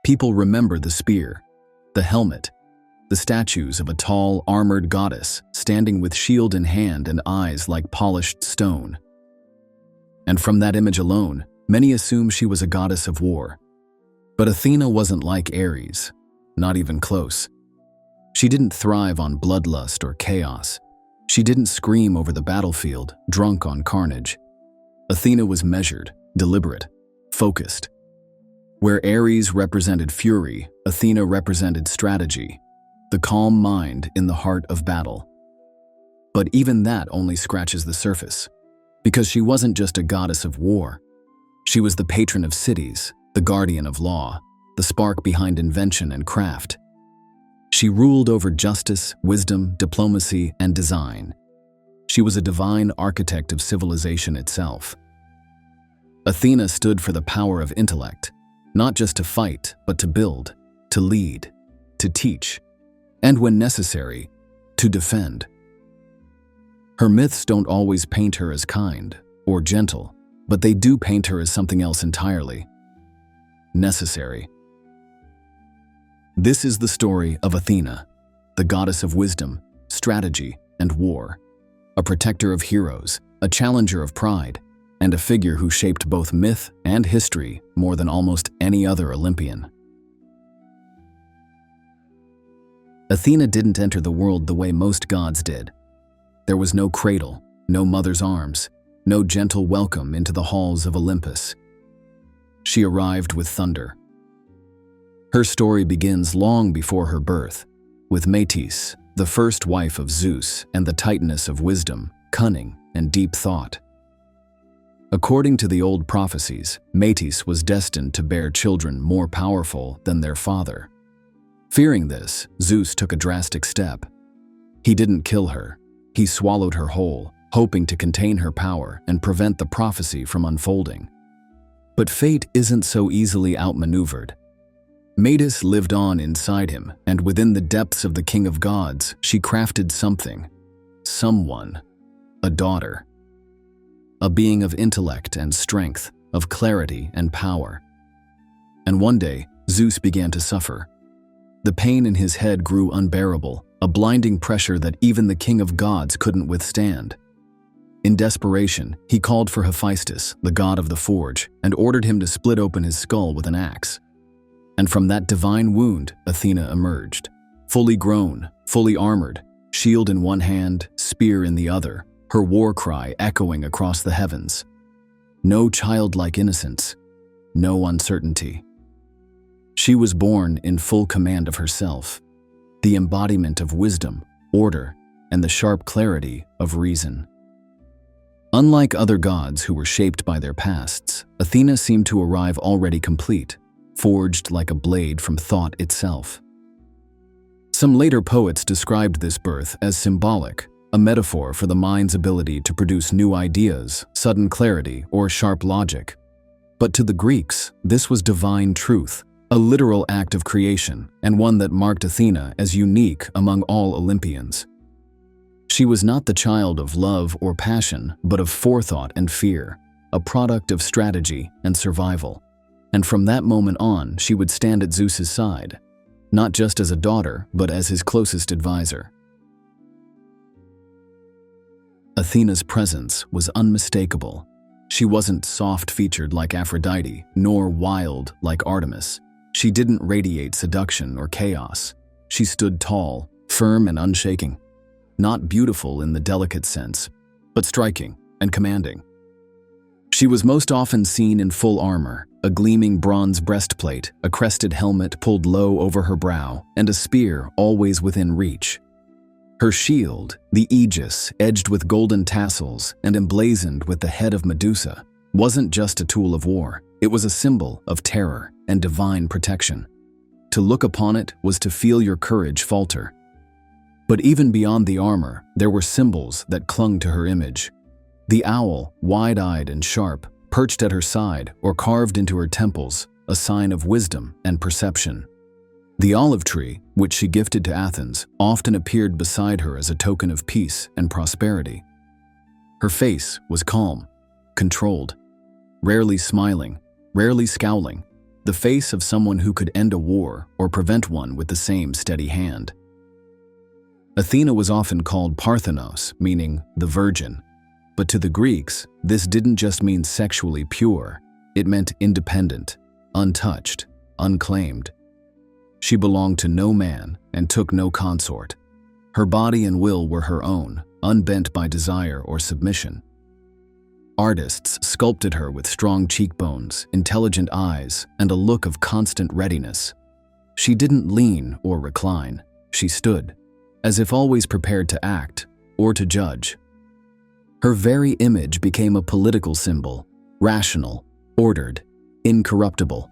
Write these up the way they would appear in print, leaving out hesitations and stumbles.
People remember the spear, the helmet, the statues of a tall, armored goddess standing with shield in hand and eyes like polished stone. And from that image alone, many assume she was a goddess of war. But Athena wasn't like Ares, not even close. She didn't thrive on bloodlust or chaos. She didn't scream over the battlefield, drunk on carnage. Athena was measured, deliberate, focused. Where Ares represented fury, Athena represented strategy, the calm mind in the heart of battle. But even that only scratches the surface, because she wasn't just a goddess of war. She was the patron of cities, the guardian of law, the spark behind invention and craft. She ruled over justice, wisdom, diplomacy, and design. She was a divine architect of civilization itself. Athena stood for the power of intellect, not just to fight, but to build, to lead, to teach, and when necessary, to defend. Her myths don't always paint her as kind or gentle, but they do paint her as something else entirely: necessary. This is the story of Athena, the goddess of wisdom, strategy, and war, a protector of heroes, a challenger of pride, and a figure who shaped both myth and history more than almost any other Olympian. Athena didn't enter the world the way most gods did. There was no cradle, no mother's arms, no gentle welcome into the halls of Olympus. She arrived with thunder. Her story begins long before her birth, with Metis, the first wife of Zeus and the titaness of wisdom, cunning, and deep thought. According to the old prophecies, Metis was destined to bear children more powerful than their father. Fearing this, Zeus took a drastic step. He didn't kill her. He swallowed her whole, hoping to contain her power and prevent the prophecy from unfolding. But fate isn't so easily outmaneuvered. Metis lived on inside him, and within the depths of the king of gods, she crafted something, someone, a daughter. A being of intellect and strength, of clarity and power. And one day, Zeus began to suffer. The pain in his head grew unbearable, a blinding pressure that even the king of gods couldn't withstand. In desperation, he called for Hephaestus, the god of the forge, and ordered him to split open his skull with an axe. And from that divine wound, Athena emerged, fully grown, fully armored, shield in one hand, spear in the other, her war cry echoing across the heavens. No childlike innocence, no uncertainty. She was born in full command of herself, the embodiment of wisdom, order, and the sharp clarity of reason. Unlike other gods who were shaped by their pasts, Athena seemed to arrive already complete, forged like a blade from thought itself. Some later poets described this birth as symbolic, a metaphor for the mind's ability to produce new ideas, sudden clarity, or sharp logic. But to the Greeks, this was divine truth, a literal act of creation, and one that marked Athena as unique among all Olympians. She was not the child of love or passion, but of forethought and fear, a product of strategy and survival. And from that moment on, she would stand at Zeus's side, not just as a daughter, but as his closest advisor. Athena's presence was unmistakable. She wasn't soft-featured like Aphrodite, nor wild like Artemis. She didn't radiate seduction or chaos. She stood tall, firm and unshaking. Not beautiful in the delicate sense, but striking and commanding. She was most often seen in full armor, a gleaming bronze breastplate, a crested helmet pulled low over her brow, and a spear always within reach. Her shield, the aegis, edged with golden tassels and emblazoned with the head of Medusa, wasn't just a tool of war. It was a symbol of terror and divine protection. To look upon it was to feel your courage falter. But even beyond the armor, there were symbols that clung to her image. The owl, wide-eyed and sharp, perched at her side or carved into her temples, a sign of wisdom and perception. The olive tree, which she gifted to Athens, often appeared beside her as a token of peace and prosperity. Her face was calm, controlled, rarely smiling, rarely scowling, the face of someone who could end a war or prevent one with the same steady hand. Athena was often called Parthenos, meaning the virgin. But to the Greeks, this didn't just mean sexually pure. It meant independent, untouched, unclaimed. She belonged to no man and took no consort. Her body and will were her own, unbent by desire or submission. Artists sculpted her with strong cheekbones, intelligent eyes, and a look of constant readiness. She didn't lean or recline. She stood, as if always prepared to act or to judge. Her very image became a political symbol, rational, ordered, incorruptible,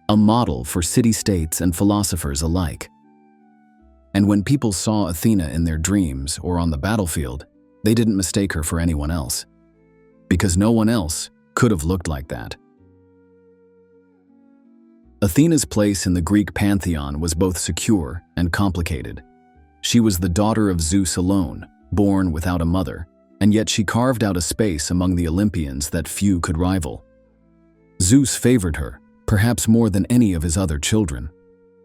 a model for city-states and philosophers alike. And when people saw Athena in their dreams or on the battlefield, they didn't mistake her for anyone else, because no one else could have looked like that. Athena's place in the Greek pantheon was both secure and complicated. She was the daughter of Zeus alone, born without a mother, and yet she carved out a space among the Olympians that few could rival. Zeus favored her, perhaps more than any of his other children.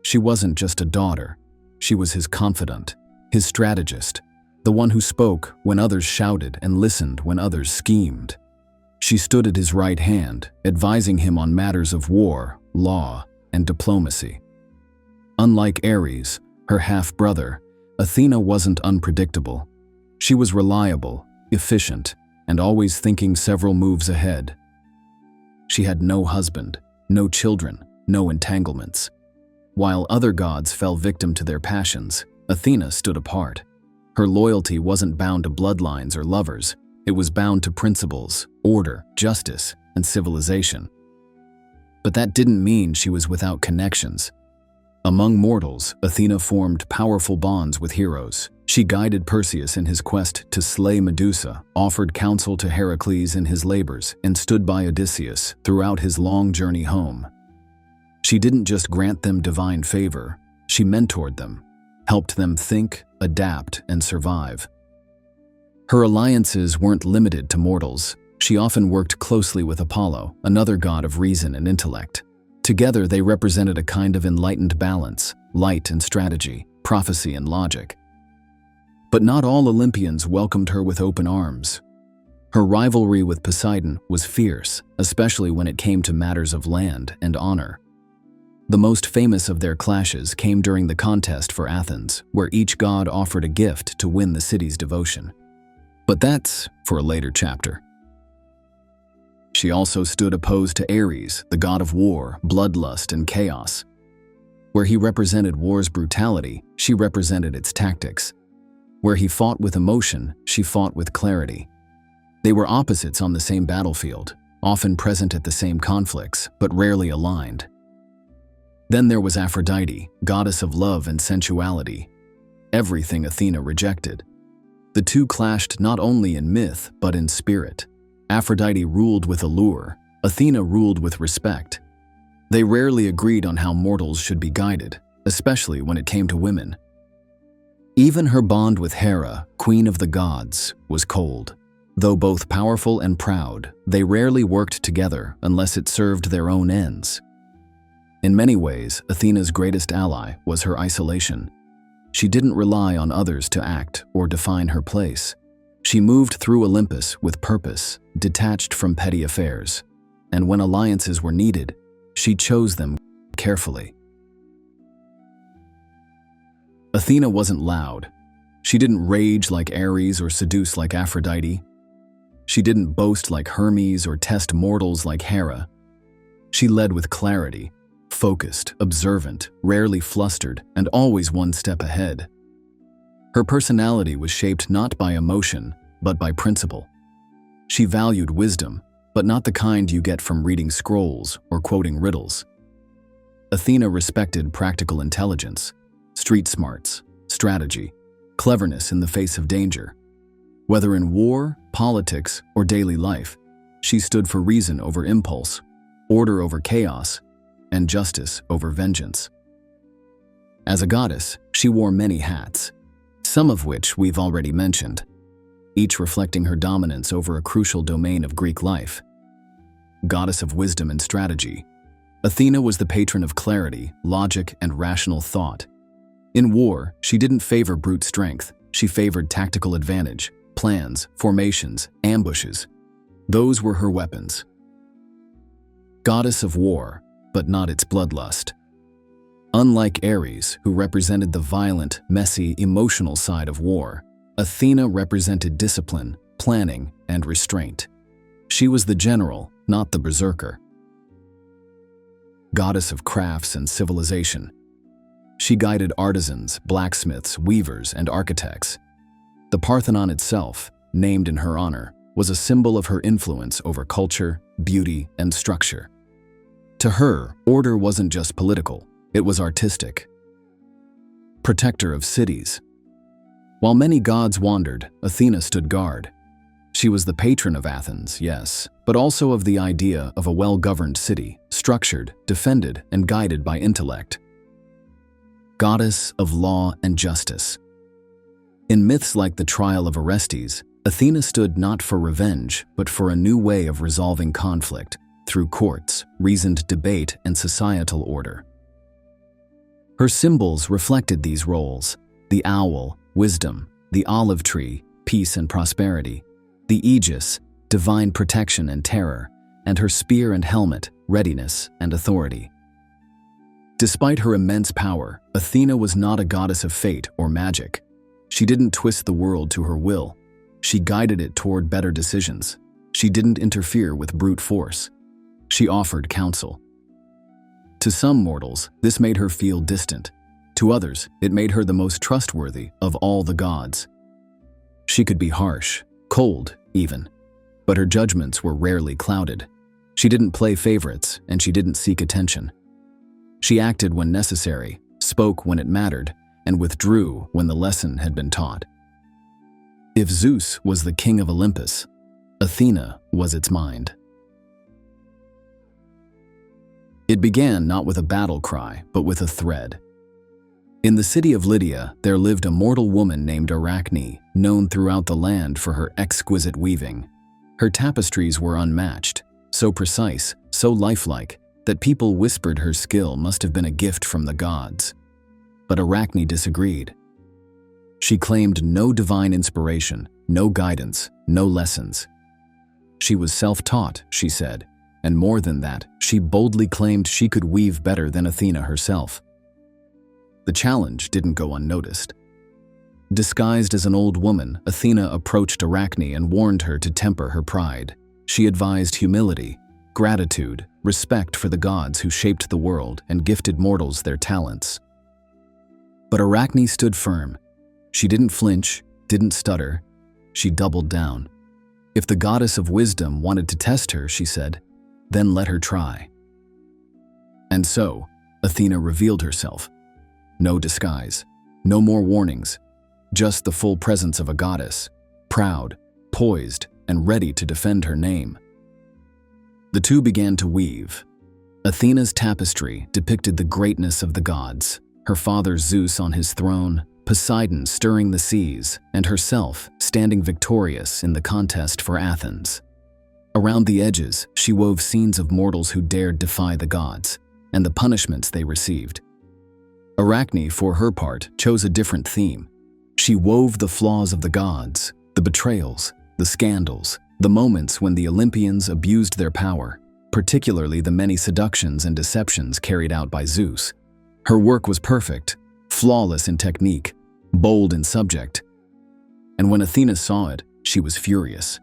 She wasn't just a daughter. She was his confidant, his strategist, the one who spoke when others shouted and listened when others schemed. She stood at his right hand, advising him on matters of war, law, and diplomacy. Unlike Ares, her half-brother, Athena wasn't unpredictable. She was reliable, efficient, and always thinking several moves ahead. She had no husband, no children, no entanglements. While other gods fell victim to their passions, Athena stood apart. Her loyalty wasn't bound to bloodlines or lovers. It was bound to principles, order, justice, and civilization. But that didn't mean she was without connections. Among mortals, Athena formed powerful bonds with heroes. She guided Perseus in his quest to slay Medusa, offered counsel to Heracles in his labors, and stood by Odysseus throughout his long journey home. She didn't just grant them divine favor, she mentored them, helped them think, adapt, and survive. Her alliances weren't limited to mortals. She often worked closely with Apollo, another god of reason and intellect. Together, they represented a kind of enlightened balance, light and strategy, prophecy and logic. But not all Olympians welcomed her with open arms. Her rivalry with Poseidon was fierce, especially when it came to matters of land and honor. The most famous of their clashes came during the contest for Athens, where each god offered a gift to win the city's devotion. But that's for a later chapter. She also stood opposed to Ares, the god of war, bloodlust, and chaos. Where he represented war's brutality, she represented its tactics. Where he fought with emotion, she fought with clarity. They were opposites on the same battlefield, often present at the same conflicts, but rarely aligned. Then there was Aphrodite, goddess of love and sensuality. Everything Athena rejected. The two clashed not only in myth, but in spirit. Aphrodite ruled with allure, Athena ruled with respect. They rarely agreed on how mortals should be guided, especially when it came to women. Even her bond with Hera, queen of the gods, was cold. Though both powerful and proud, they rarely worked together unless it served their own ends. In many ways, Athena's greatest ally was her isolation. She didn't rely on others to act or define her place. She moved through Olympus with purpose, detached from petty affairs. And when alliances were needed, she chose them carefully. Athena wasn't loud. She didn't rage like Ares or seduce like Aphrodite. She didn't boast like Hermes or test mortals like Hera. She led with clarity, focused, observant, rarely flustered, and always one step ahead. Her personality was shaped not by emotion, but by principle. She valued wisdom, but not the kind you get from reading scrolls or quoting riddles. Athena respected practical intelligence, street smarts, strategy, cleverness in the face of danger. Whether in war, politics, or daily life, she stood for reason over impulse, order over chaos, and justice over vengeance. As a goddess, she wore many hats, some of which we've already mentioned, each reflecting her dominance over a crucial domain of Greek life. Goddess of wisdom and strategy. Athena was the patron of clarity, logic, and rational thought. In war, she didn't favor brute strength. She favored tactical advantage, plans, formations, ambushes. Those were her weapons. Goddess of war, but not its bloodlust. Unlike Ares, who represented the violent, messy, emotional side of war, Athena represented discipline, planning, and restraint. She was the general, not the berserker. Goddess of crafts and civilization. She guided artisans, blacksmiths, weavers, and architects. The Parthenon itself, named in her honor, was a symbol of her influence over culture, beauty, and structure. To her, order wasn't just political, it was artistic. Protector of cities. While many gods wandered, Athena stood guard. She was the patron of Athens, yes, but also of the idea of a well-governed city, structured, defended, and guided by intellect. Goddess of law and justice. In myths like the Trial of Orestes, Athena stood not for revenge, but for a new way of resolving conflict through courts, reasoned debate, and societal order. Her symbols reflected these roles: the owl, wisdom; the olive tree, peace and prosperity; the aegis, divine protection and terror; and her spear and helmet, readiness and authority. Despite her immense power, Athena was not a goddess of fate or magic. She didn't twist the world to her will. She guided it toward better decisions. She didn't interfere with brute force. She offered counsel. To some mortals, this made her feel distant. To others, it made her the most trustworthy of all the gods. She could be harsh, cold even, but her judgments were rarely clouded. She didn't play favorites, and she didn't seek attention. She acted when necessary, spoke when it mattered, and withdrew when the lesson had been taught. If Zeus was the king of Olympus, Athena was its mind. It began not with a battle cry, but with a thread. In the city of Lydia, there lived a mortal woman named Arachne, known throughout the land for her exquisite weaving. Her tapestries were unmatched, so precise, so lifelike, that people whispered her skill must have been a gift from the gods. But Arachne disagreed. She claimed no divine inspiration, no guidance, no lessons. She was self-taught, she said, and more than that, she boldly claimed she could weave better than Athena herself. The challenge didn't go unnoticed. Disguised as an old woman, Athena approached Arachne and warned her to temper her pride. She advised humility, gratitude, respect for the gods who shaped the world and gifted mortals their talents. But Arachne stood firm. She didn't flinch, didn't stutter. She doubled down. If the goddess of wisdom wanted to test her, she said, then let her try. And so, Athena revealed herself. No disguise, no more warnings, just the full presence of a goddess, proud, poised, and ready to defend her name. The two began to weave. Athena's tapestry depicted the greatness of the gods, her father Zeus on his throne, Poseidon stirring the seas, and herself standing victorious in the contest for Athens. Around the edges, she wove scenes of mortals who dared defy the gods, and the punishments they received. Arachne, for her part, chose a different theme. She wove the flaws of the gods, the betrayals, the scandals, the moments when the Olympians abused their power, particularly the many seductions and deceptions carried out by Zeus. Her work was perfect, flawless in technique, bold in subject. And when Athena saw it, she was furious.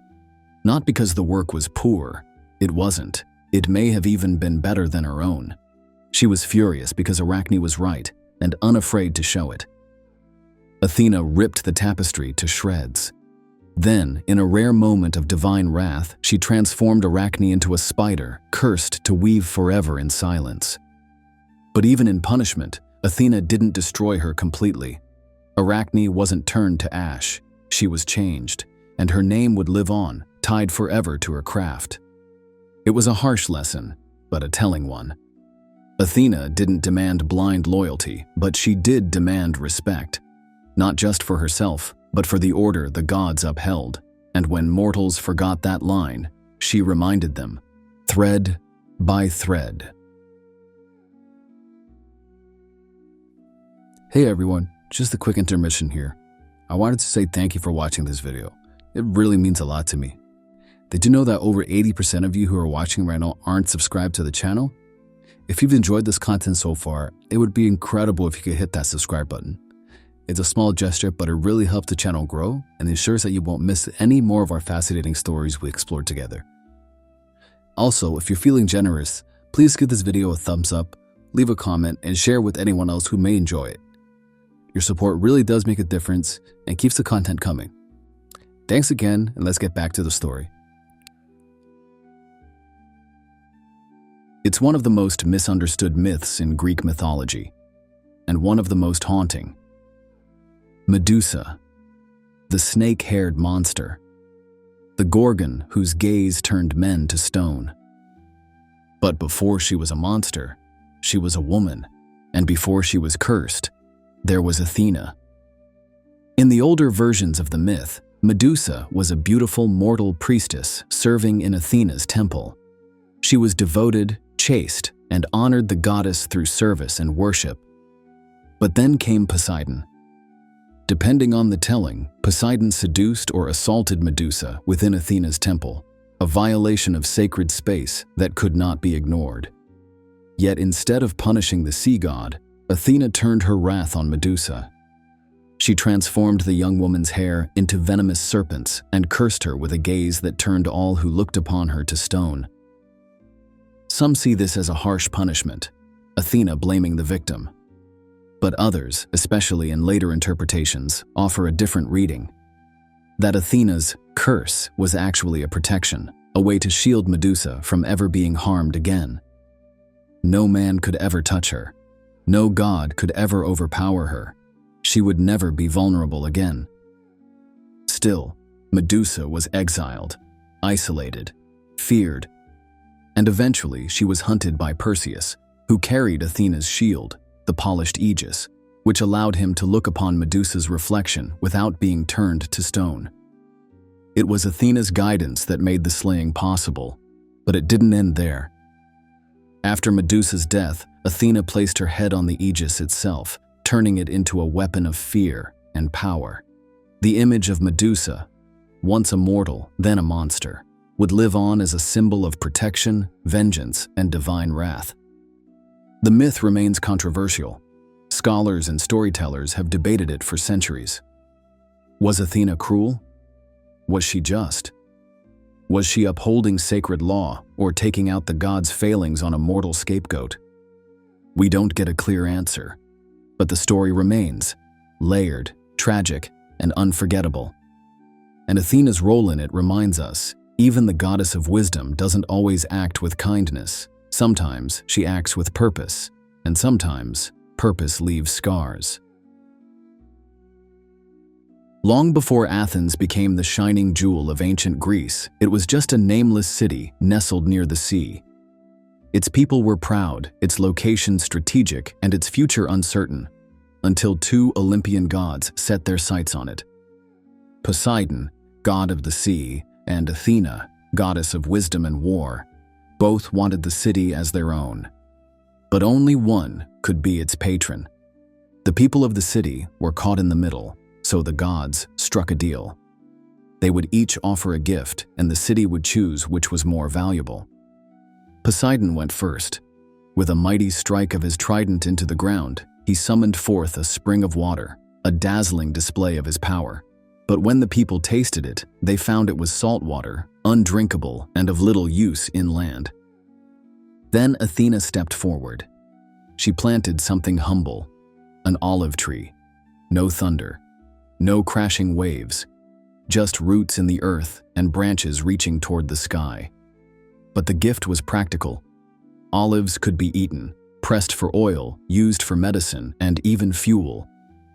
Not because the work was poor. It wasn't. It may have even been better than her own. She was furious because Arachne was right and unafraid to show it. Athena ripped the tapestry to shreds. Then, in a rare moment of divine wrath, she transformed Arachne into a spider, cursed to weave forever in silence. But even in punishment, Athena didn't destroy her completely. Arachne wasn't turned to ash. She was changed, and her name would live on, tied forever to her craft. It was a harsh lesson, but a telling one. Athena didn't demand blind loyalty, but she did demand respect. Not just for herself, but for the order the gods upheld. And when mortals forgot that line, she reminded them, thread by thread. Hey everyone, just a quick intermission here. I wanted to say thank you for watching this video. It really means a lot to me. Did you know that over 80% of you who are watching right now aren't subscribed to the channel? If you've enjoyed this content so far, it would be incredible if you could hit that subscribe button. It's a small gesture, but it really helps the channel grow and ensures that you won't miss any more of our fascinating stories we explore together. Also, if you're feeling generous, please give this video a thumbs up, leave a comment, and share with anyone else who may enjoy it. Your support really does make a difference and keeps the content coming. Thanks again, and let's get back to the story. It's one of the most misunderstood myths in Greek mythology, and one of the most haunting. Medusa, the snake-haired monster, the Gorgon whose gaze turned men to stone. But before she was a monster, she was a woman, and before she was cursed, there was Athena. In the older versions of the myth, Medusa was a beautiful mortal priestess serving in Athena's temple. She was devoted, chaste, and honored the goddess through service and worship. But then came Poseidon. Depending on the telling, Poseidon seduced or assaulted Medusa within Athena's temple, a violation of sacred space that could not be ignored. Yet instead of punishing the sea god, Athena turned her wrath on Medusa. She transformed the young woman's hair into venomous serpents and cursed her with a gaze that turned all who looked upon her to stone. Some see this as a harsh punishment, Athena blaming the victim. But others, especially in later interpretations, offer a different reading. That Athena's curse was actually a protection, a way to shield Medusa from ever being harmed again. No man could ever touch her. No god could ever overpower her. She would never be vulnerable again. Still, Medusa was exiled, isolated, feared, and eventually she was hunted by Perseus, who carried Athena's shield, the polished aegis, which allowed him to look upon Medusa's reflection without being turned to stone. It was Athena's guidance that made the slaying possible, but it didn't end there. After Medusa's death, Athena placed her head on the aegis itself, turning it into a weapon of fear and power. The image of Medusa, once a mortal, then a monster, would live on as a symbol of protection, vengeance, and divine wrath. The myth remains controversial. Scholars and storytellers have debated it for centuries. Was Athena cruel? Was she just? Was she upholding sacred law or taking out the gods' failings on a mortal scapegoat? We don't get a clear answer, but the story remains, layered, tragic, and unforgettable. And Athena's role in it reminds us, even the goddess of wisdom doesn't always act with kindness. Sometimes she acts with purpose, and sometimes purpose leaves scars. Long before Athens became the shining jewel of ancient Greece, it was just a nameless city nestled near the sea. Its people were proud, its location strategic, and its future uncertain, until two Olympian gods set their sights on it. Poseidon, god of the sea, and Athena, goddess of wisdom and war, both wanted the city as their own. But only one could be its patron. The people of the city were caught in the middle, so the gods struck a deal. They would each offer a gift, and the city would choose which was more valuable. Poseidon went first. With a mighty strike of his trident into the ground, he summoned forth a spring of water, a dazzling display of his power. But when the people tasted it, they found it was salt water, undrinkable, and of little use inland. Then Athena stepped forward. She planted something humble, an olive tree. No thunder, no crashing waves, just roots in the earth and branches reaching toward the sky. But the gift was practical. Olives could be eaten, pressed for oil, used for medicine, and even fuel.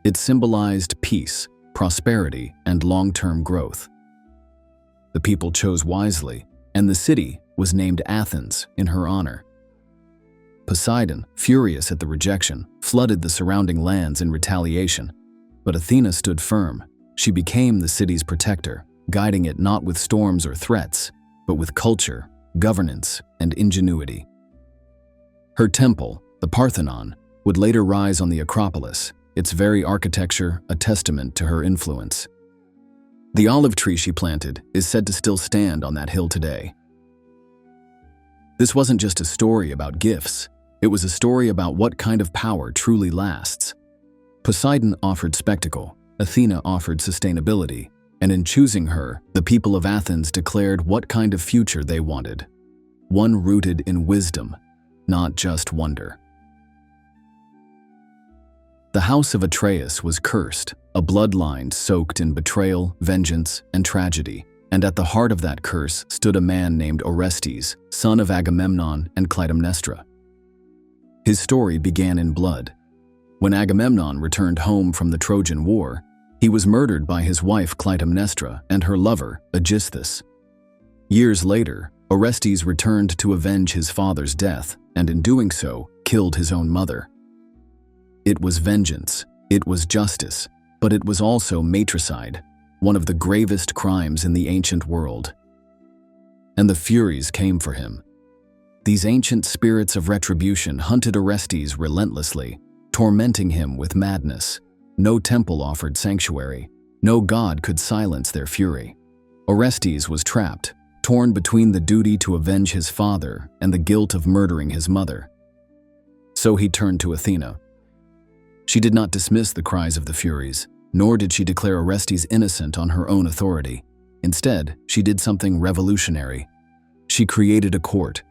It symbolized peace, prosperity, and long-term growth. The people chose wisely, and the city was named Athens in her honor. Poseidon, furious at the rejection, flooded the surrounding lands in retaliation. But Athena stood firm. She became the city's protector, guiding it not with storms or threats, but with culture, governance, and ingenuity. Her temple, the Parthenon, would later rise on the Acropolis, its very architecture a testament to her influence. The olive tree she planted is said to still stand on that hill today. This wasn't just a story about gifts, it was a story about what kind of power truly lasts. Poseidon offered spectacle, Athena offered sustainability, and in choosing her, the people of Athens declared what kind of future they wanted. One rooted in wisdom, not just wonder. The house of Atreus was cursed, a bloodline soaked in betrayal, vengeance, and tragedy, and at the heart of that curse stood a man named Orestes, son of Agamemnon and Clytemnestra. His story began in blood. When Agamemnon returned home from the Trojan War, he was murdered by his wife Clytemnestra and her lover, Aegisthus. Years later, Orestes returned to avenge his father's death, and in doing so, killed his own mother. It was vengeance, it was justice, but it was also matricide, one of the gravest crimes in the ancient world. And the Furies came for him. These ancient spirits of retribution hunted Orestes relentlessly, tormenting him with madness. No temple offered sanctuary. No god could silence their fury. Orestes was trapped, torn between the duty to avenge his father and the guilt of murdering his mother. So he turned to Athena. She did not dismiss the cries of the Furies, nor did she declare Orestes innocent on her own authority. Instead, she did something revolutionary. She created a court.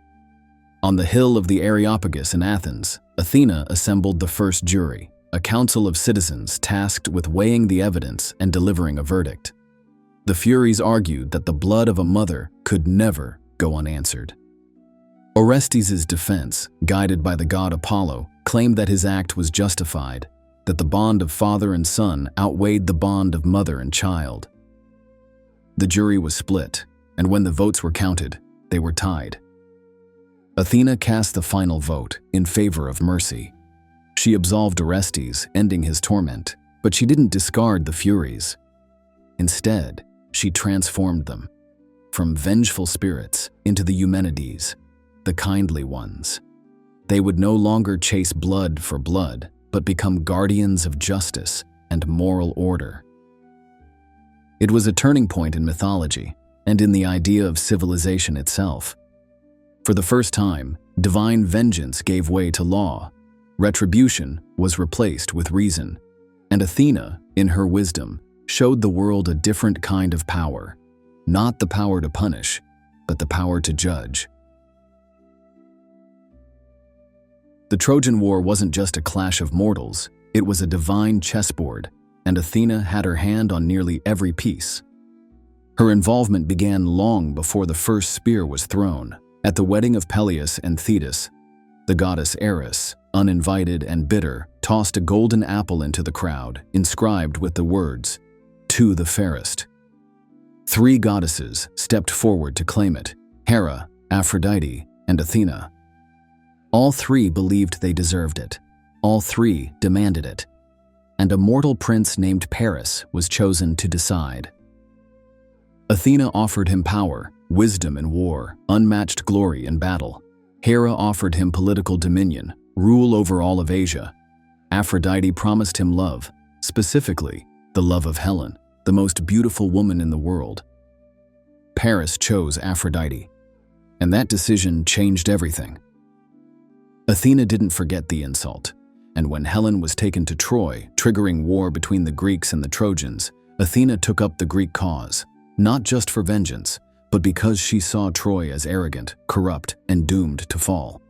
On the hill of the Areopagus in Athens, Athena assembled the first jury, a council of citizens tasked with weighing the evidence and delivering a verdict. The Furies argued that the blood of a mother could never go unanswered. Orestes' defense, guided by the god Apollo, claimed that his act was justified, that the bond of father and son outweighed the bond of mother and child. The jury was split, and when the votes were counted, they were tied. Athena cast the final vote in favor of mercy. She absolved Orestes, ending his torment, but she didn't discard the Furies. Instead, she transformed them, from vengeful spirits into the Eumenides, the kindly ones. They would no longer chase blood for blood, but become guardians of justice and moral order. It was a turning point in mythology and in the idea of civilization itself. For the first time, divine vengeance gave way to law. Retribution was replaced with reason, and Athena, in her wisdom, showed the world a different kind of power, not the power to punish, but the power to judge. The Trojan War wasn't just a clash of mortals, it was a divine chessboard, and Athena had her hand on nearly every piece. Her involvement began long before the first spear was thrown. At the wedding of Peleus and Thetis, the goddess Eris, uninvited and bitter, tossed a golden apple into the crowd, inscribed with the words, "To the fairest." 3 goddesses stepped forward to claim it: Hera, Aphrodite, and Athena. All 3 believed they deserved it. All 3 demanded it. And a mortal prince named Paris was chosen to decide. Athena offered him power, wisdom in war, unmatched glory in battle. Hera offered him political dominion, rule over all of Asia. Aphrodite promised him love, specifically the love of Helen, the most beautiful woman in the world. Paris chose Aphrodite, and that decision changed everything. Athena didn't forget the insult, and when Helen was taken to Troy, triggering war between the Greeks and the Trojans, Athena took up the Greek cause, not just for vengeance, but because she saw Troy as arrogant, corrupt, and doomed to fall.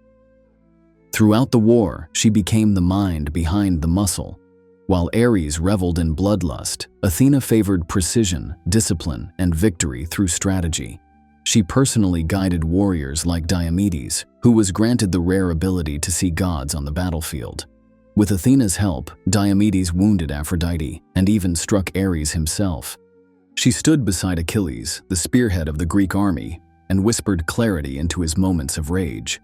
Throughout the war, she became the mind behind the muscle. While Ares reveled in bloodlust, Athena favored precision, discipline, and victory through strategy. She personally guided warriors like Diomedes, who was granted the rare ability to see gods on the battlefield. With Athena's help, Diomedes wounded Aphrodite and even struck Ares himself. She stood beside Achilles, the spearhead of the Greek army, and whispered clarity into his moments of rage.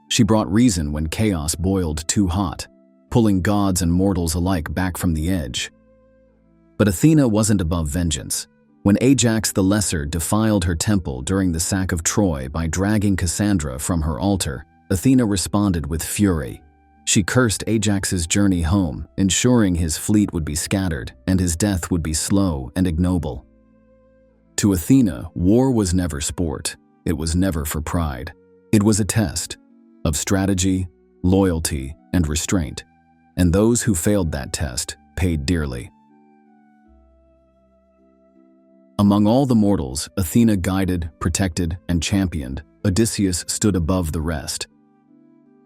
She brought reason when chaos boiled too hot, pulling gods and mortals alike back from the edge. But Athena wasn't above vengeance. When Ajax the Lesser defiled her temple during the sack of Troy by dragging Cassandra from her altar, Athena responded with fury. She cursed Ajax's journey home, ensuring his fleet would be scattered and his death would be slow and ignoble. To Athena, war was never sport. It was never for pride. It was a test of strategy, loyalty, and restraint, and those who failed that test paid dearly. Among all the mortals Athena guided, protected, and championed, Odysseus stood above the rest.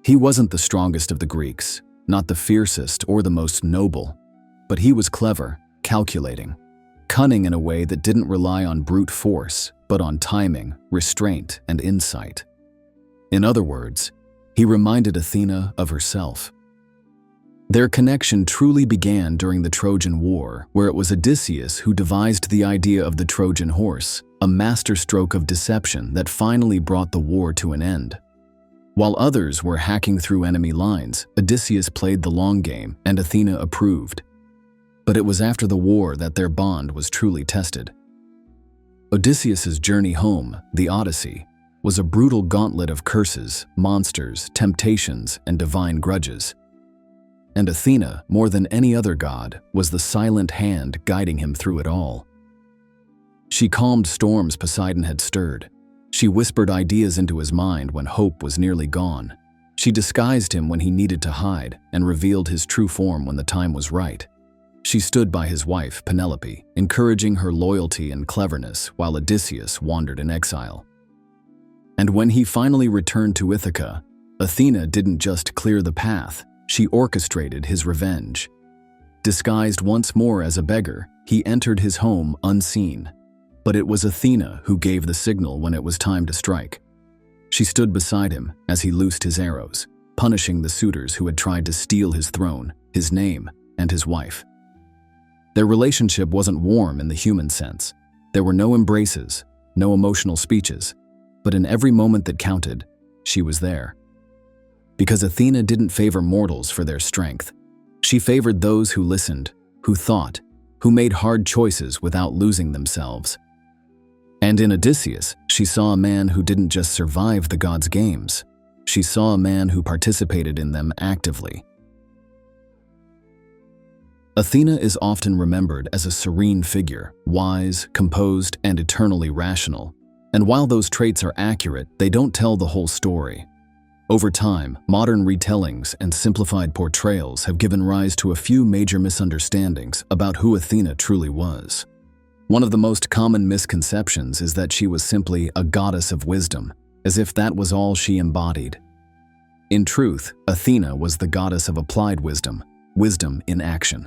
He wasn't the strongest of the Greeks, not the fiercest or the most noble, but he was clever, calculating, cunning in a way that didn't rely on brute force, but on timing, restraint, and insight. In other words, he reminded Athena of herself. Their connection truly began during the Trojan War, where it was Odysseus who devised the idea of the Trojan horse, a masterstroke of deception that finally brought the war to an end. While others were hacking through enemy lines, Odysseus played the long game, and Athena approved. But it was after the war that their bond was truly tested. Odysseus's journey home, the Odyssey, was a brutal gauntlet of curses, monsters, temptations, and divine grudges. And Athena, more than any other god, was the silent hand guiding him through it all. She calmed storms Poseidon had stirred. She whispered ideas into his mind when hope was nearly gone. She disguised him when he needed to hide and revealed his true form when the time was right. She stood by his wife, Penelope, encouraging her loyalty and cleverness while Odysseus wandered in exile. And when he finally returned to Ithaca, Athena didn't just clear the path, she orchestrated his revenge. Disguised once more as a beggar, he entered his home unseen. But it was Athena who gave the signal when it was time to strike. She stood beside him as he loosed his arrows, punishing the suitors who had tried to steal his throne, his name, and his wife. Their relationship wasn't warm in the human sense. There were no embraces, no emotional speeches, but in every moment that counted, she was there. Because Athena didn't favor mortals for their strength. She favored those who listened, who thought, who made hard choices without losing themselves. And in Odysseus, she saw a man who didn't just survive the gods' games. She saw a man who participated in them actively. Athena is often remembered as a serene figure, wise, composed, and eternally rational. And while those traits are accurate, they don't tell the whole story. Over time, modern retellings and simplified portrayals have given rise to a few major misunderstandings about who Athena truly was. One of the most common misconceptions is that she was simply a goddess of wisdom, as if that was all she embodied. In truth, Athena was the goddess of applied wisdom, wisdom in action.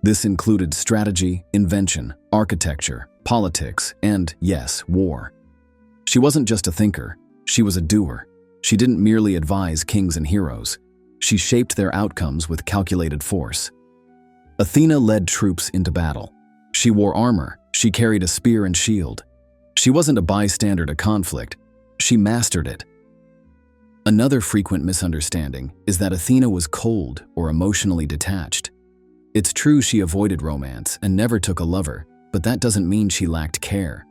This included strategy, invention, architecture, politics, and, yes, war. She wasn't just a thinker, she was a doer. She didn't merely advise kings and heroes. She shaped their outcomes with calculated force. Athena led troops into battle. She wore armor. She carried a spear and shield. She wasn't a bystander to conflict. She mastered it. Another frequent misunderstanding is that Athena was cold or emotionally detached. It's true she avoided romance and never took a lover, but that doesn't mean she lacked care.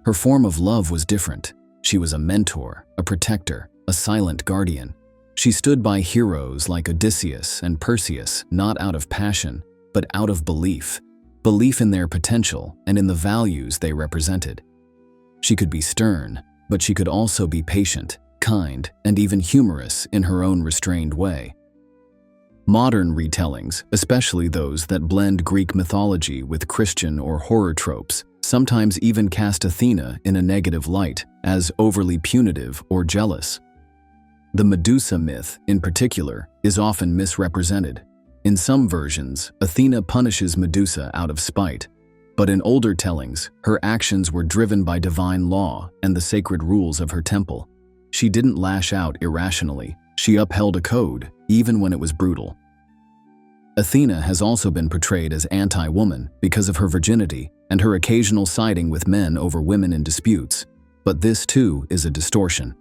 Her form of love was different. She was a mentor, a protector, a silent guardian. She stood by heroes like Odysseus and Perseus, not out of passion, but out of belief in their potential and in the values they represented. She could be stern, but she could also be patient, kind, and even humorous in her own restrained way. Modern retellings, especially those that blend Greek mythology with Christian or horror tropes, sometimes even cast Athena in a negative light, as overly punitive or jealous. The Medusa myth, in particular, is often misrepresented. In some versions, Athena punishes Medusa out of spite, but in older tellings, her actions were driven by divine law and the sacred rules of her temple. She didn't lash out irrationally. She upheld a code, even when it was brutal. Athena has also been portrayed as anti-woman because of her virginity and her occasional siding with men over women in disputes, but this too is a distortion.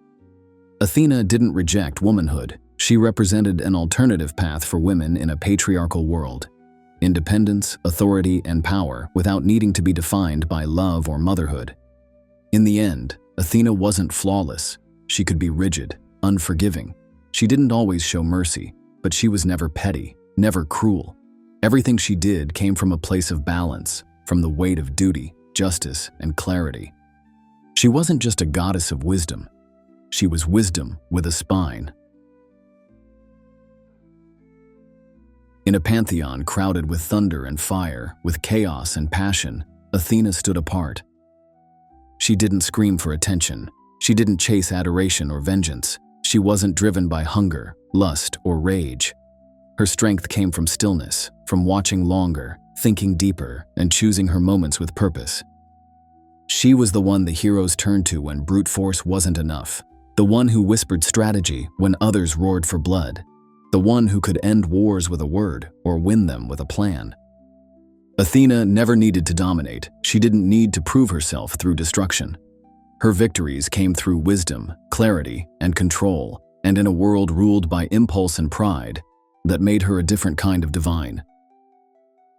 Athena didn't reject womanhood. She represented an alternative path for women in a patriarchal world. Independence, authority, and power without needing to be defined by love or motherhood. In the end, Athena wasn't flawless. She could be rigid, unforgiving. She didn't always show mercy, but she was never petty, never cruel. Everything she did came from a place of balance, from the weight of duty, justice, and clarity. She wasn't just a goddess of wisdom. She was wisdom with a spine. In a pantheon crowded with thunder and fire, with chaos and passion, Athena stood apart. She didn't scream for attention. She didn't chase adoration or vengeance. She wasn't driven by hunger, lust, or rage. Her strength came from stillness, from watching longer, thinking deeper, and choosing her moments with purpose. She was the one the heroes turned to when brute force wasn't enough, the one who whispered strategy when others roared for blood, the one who could end wars with a word or win them with a plan. Athena never needed to dominate. She didn't need to prove herself through destruction. Her victories came through wisdom, clarity, and control, and in a world ruled by impulse and pride, that made her a different kind of divine.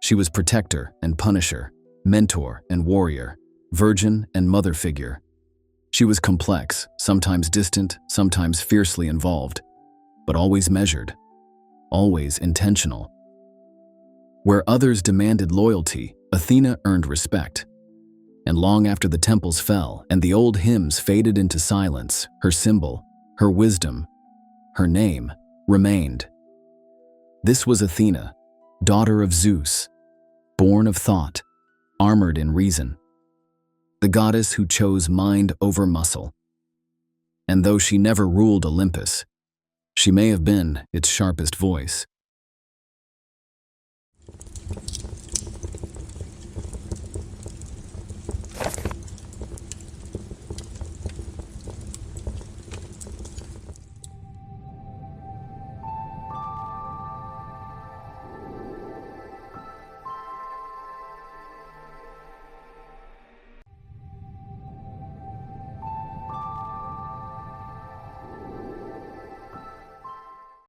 She was protector and punisher, mentor and warrior, virgin and mother figure. She was complex, sometimes distant, sometimes fiercely involved, but always measured, always intentional. Where others demanded loyalty, Athena earned respect. And long after the temples fell and the old hymns faded into silence, her symbol, her wisdom, her name remained. This was Athena, daughter of Zeus, born of thought, armored in reason. The goddess who chose mind over muscle. And though she never ruled Olympus, she may have been its sharpest voice.